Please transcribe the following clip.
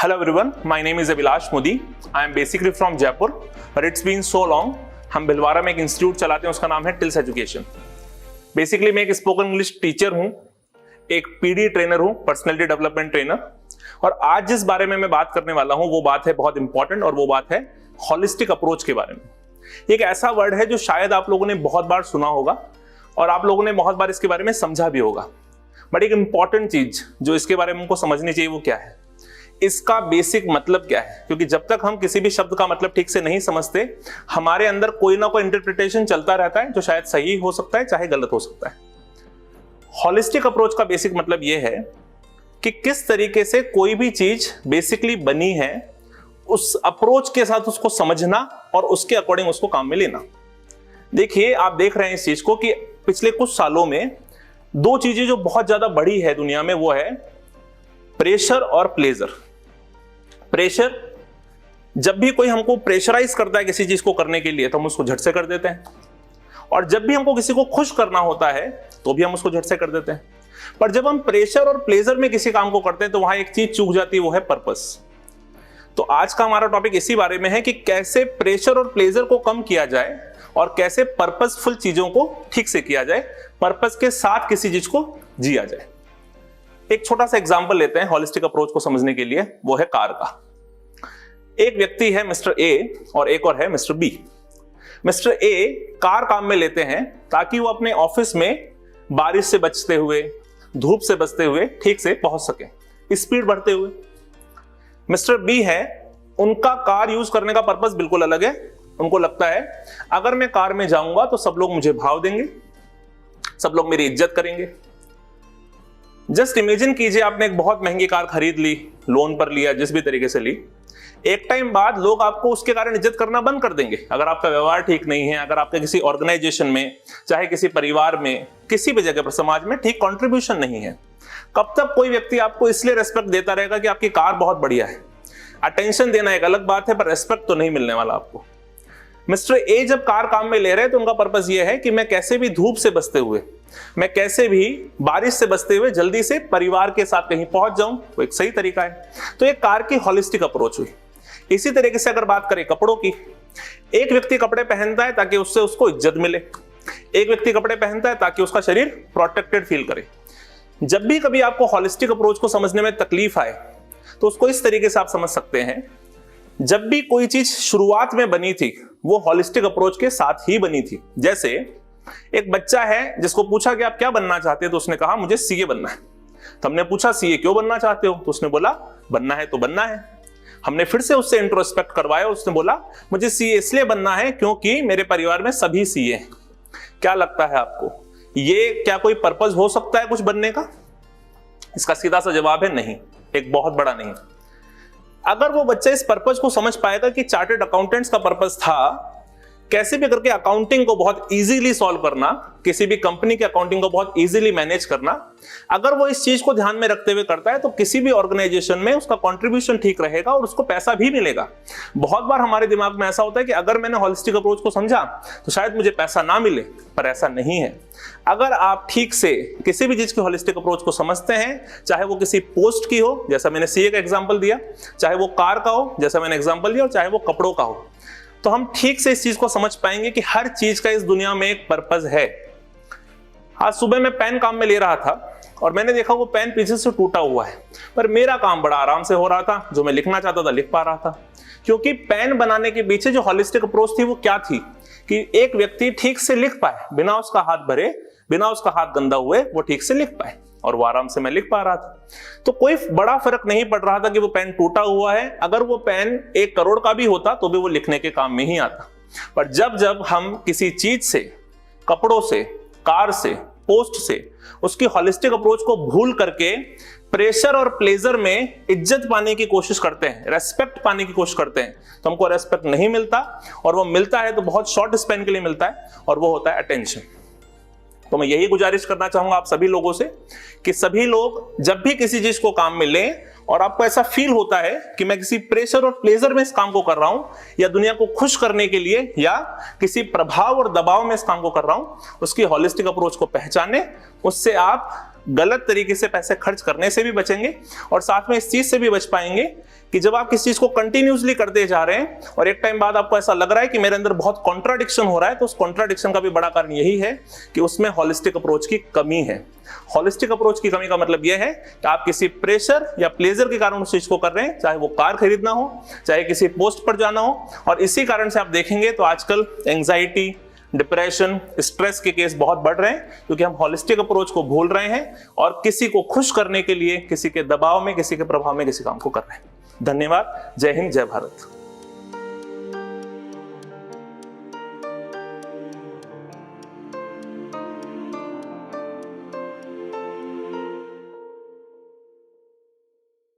Hello everyone, my name is Abhilash Modi. I am basically from Jaipur, but it's been so long. हम भिलवाड़ा में एक institute चलाते हैं, उसका नाम है टिल्स एजुकेशन। बेसिकली मैं एक स्पोकन इंग्लिश टीचर हूँ, एक पीडी ट्रेनर हूँ, पर्सनैलिटी डेवलपमेंट ट्रेनर। और आज जिस बारे में मैं बात करने वाला हूँ वो बात है बहुत इंपॉर्टेंट, और वो बात है हॉलिस्टिक अप्रोच के बारे में। एक ऐसा वर्ड है जो शायद आप लोगों ने बहुत बार सुना होगा और आप लोगों ने बहुत बार इसके बारे में समझा भी होगा, बट एक इंपॉर्टेंट चीज जो इसके बारे में हमको समझनी चाहिए वो क्या है, इसका बेसिक मतलब क्या है। क्योंकि जब तक हम किसी भी शब्द का मतलब ठीक से नहीं समझते, हमारे अंदर कोई ना कोई इंटरप्रिटेशन चलता रहता है जो शायद सही हो सकता है चाहे गलत हो सकता है। हॉलिस्टिक अप्रोच का बेसिक मतलब यह है कि किस तरीके से कोई भी चीज बेसिकली बनी है, उस अप्रोच के साथ उसको समझना और उसके अकॉर्डिंग उसको काम में लेना। देखिए, आप देख रहे हैं इस चीज को कि पिछले कुछ सालों में दो चीजें जो बहुत ज्यादा बढ़ी है दुनिया में, वो है प्रेशर और प्लेजर। प्रेशर, जब भी कोई हमको प्रेशराइज करता है किसी चीज को करने के लिए तो हम उसको झट से कर देते हैं, और जब भी हमको किसी को खुश करना होता है तो भी हम उसको झट से कर देते हैं। पर जब हम प्रेशर और प्लेजर में किसी काम को करते हैं तो वहां एक चीज चूक जाती है, वो है पर्पस। तो आज का हमारा टॉपिक इसी बारे में है कि कैसे प्रेशर और प्लेजर को कम किया जाए और कैसे पर्पसफुल चीजों को ठीक से किया जाए, पर्पस के साथ किसी चीज को जिया जाए। एक छोटा सा एग्जांपल लेते हैं हॉलिस्टिक अप्रोच को समझने के लिए, वो है कार का। एक व्यक्ति है मिस्टर ए और एक और है mister B. Mister A car काम में लेते हैं ताकि वो अपने ऑफिस में बारिश से बचते हुए, धूप से बचते हुए ठीक से पहुंच सके, स्पीड बढ़ते हुए। मिस्टर बी है, उनका कार यूज करने का पर्पस बिल्कुल अलग है। उनको लगता है अगर मैं कार में जाऊंगा तो सब लोग मुझे भाव देंगे, सब लोग मेरी इज्जत करेंगे। जस्ट इमेजिन कीजिए, आपने एक बहुत महंगी कार खरीद ली, लोन पर लिया, जिस भी तरीके से ली। एक टाइम बाद लोग आपको उसके कारण इज्जत करना बंद कर देंगे अगर आपका व्यवहार ठीक नहीं है, अगर आपके किसी ऑर्गेनाइजेशन में, चाहे किसी परिवार में, किसी भी जगह पर, समाज में ठीक कंट्रीब्यूशन नहीं है। कब तक कोई व्यक्ति आपको इसलिए रेस्पेक्ट देता रहेगा कि आपकी कार बहुत बढ़िया है। अटेंशन देना एक अलग बात है, पर रेस्पेक्ट तो नहीं मिलने वाला आपको। मिस्टर ए जब कार काम में ले रहे हैं तो उनका पर्पस यह है कि मैं कैसे भी धूप से बचते हुए, मैं कैसे भी बारिश से बचते हुए जल्दी से परिवार के साथ कहीं पहुंच जाऊं, वो एक सही तरीका है। तो ये कार की हॉलिस्टिक अप्रोच हुई। इसी तरीके से अगर बात करें कपड़ों की, एक व्यक्ति कपड़े पहनता है ताकि उससे उसको इज्जत मिले, एक व्यक्ति कपड़े पहनता है ताकि उसका शरीर प्रोटेक्टेड फील करे। जब भी कभी आपको हॉलिस्टिक अप्रोच को समझने में तकलीफ आए तो उसको इस तरीके से आप समझ सकते हैं, जब भी कोई चीज शुरुआत में बनी थी वो हॉलिस्टिक अप्रोच के साथ ही बनी थी। जैसे एक बच्चा है जिसको पूछा कि आप क्या बनना चाहते हैं, तो उसने कहा मुझे सीए बनना है। तो हमने पूछा सीए क्यों बनना चाहते हो, तो उसने बोला बनना है तो बनना है। हमने फिर से उससे इंट्रोस्पेक्ट करवाया, उसने बोला मुझे सीए इसलिए बनना है क्योंकि मेरे परिवार में सभी सीए हैं। क्या लगता है आपको, ये क्या कोई पर्पस हो सकता है कुछ बनने का? इसका सीधा सा जवाब है नहीं, एक बहुत बड़ा नहीं। अगर वो बच्चा इस पर्पस को समझ पाएगा कि चार्टर्ड अकाउंटेंट्स का पर्पस था कैसे भी करके अकाउंटिंग को बहुत इजीली सॉल्व करना, किसी भी कंपनी के अकाउंटिंग को बहुत इजीली मैनेज करना, अगर वो इस चीज को ध्यान में रखते हुए करता है तो किसी भी ऑर्गेनाइजेशन में उसका कंट्रीब्यूशन ठीक रहेगा और उसको पैसा भी मिलेगा। बहुत बार हमारे दिमाग में ऐसा होता है कि अगर मैंने हॉलिस्टिक अप्रोच को समझा तो शायद मुझे पैसा ना मिले, पर ऐसा नहीं है। अगर आप ठीक से किसी भी चीज की हॉलिस्टिक अप्रोच को समझते हैं, चाहे वो किसी पोस्ट की हो जैसा मैंने सीए का एग्जांपल दिया, चाहे वो कार का हो जैसा मैंने एग्जांपल दिया, और चाहे वो कपड़ों का हो, तो हम ठीक से इस चीज को समझ पाएंगे कि हर चीज का इस दुनिया में एक पर्पस है। आज सुबह मैं पेन काम में ले रहा था और मैंने देखा वो पेन पीछे से टूटा हुआ है, पर मेरा काम बड़ा आराम से हो रहा था, जो मैं लिखना चाहता था लिख पा रहा था। क्योंकि पेन बनाने के पीछे जो हॉलिस्टिक अप्रोच थी वो क्या थी कि एक व्यक्ति ठीक से लिख पाए, बिना उसका हाथ भरे, बिना उसका हाथ गंदा हुए वो ठीक से लिख पाए, और वो आराम से मैं लिख पा रहा था। तो कोई बड़ा फर्क नहीं पड़ रहा था कि वो पेन टूटा हुआ है। अगर वो पेन 1 करोड़ का भी होता तो भी वो लिखने के काम में ही आता। पर जब जब हम किसी चीज से, कपड़ों से, कार से, पोस्ट से, उसकी हॉलिस्टिक अप्रोच को भूल करके प्रेशर और प्लेजर में इज्जत पाने की कोशिश करते हैं, रेस्पेक्ट पाने की कोशिश करते हैं, तो हमको रेस्पेक्ट नहीं मिलता, और वो मिलता है तो बहुत शॉर्ट स्पैन के लिए मिलता है, और वो होता है अटेंशन। तो मैं यही गुजारिश करना चाहूंगा आप सभी लोगों से कि सभी लोग जब भी किसी चीज को काम में लें और आपको ऐसा फील होता है कि मैं किसी प्रेशर और प्लेजर में इस काम को कर रहा हूं, या दुनिया को खुश करने के लिए, या किसी प्रभाव और दबाव में इस काम को कर रहा हूं, उसकी हॉलिस्टिक अप्रोच को पहचाने, उससे आप गलत तरीके से पैसे खर्च करने से भी बचेंगे और साथ में इस चीज से भी बच पाएंगे कि जब आप किसी चीज को कंटिन्यूसली करते जा रहे हैं और एक टाइम बाद आपको ऐसा लग रहा है कि मेरे अंदर बहुत कॉन्ट्राडिक्शन हो रहा है, तो उस कॉन्ट्राडिक्शन का भी बड़ा कारण यही है कि उसमें हॉलिस्टिक अप्रोच की कमी है। हॉलिस्टिक अप्रोच की कमी का मतलब यह है कि आप किसी प्रेशर या प्लेजर के कारण उस चीज को कर रहे हैं, चाहे वो कार खरीदना हो, चाहे किसी पोस्ट पर जाना हो, और इसी कारण से आप देखेंगे तो आजकल एंजाइटी, डिप्रेशन, स्ट्रेस के केस बहुत बढ़ रहे हैं क्योंकि हम हॉलिस्टिक अप्रोच को भूल रहे हैं और किसी को खुश करने के लिए किसी के दबाव में, किसी के प्रभाव में किसी काम को कर रहे हैं। धन्यवाद। जय हिंद, जय भारत।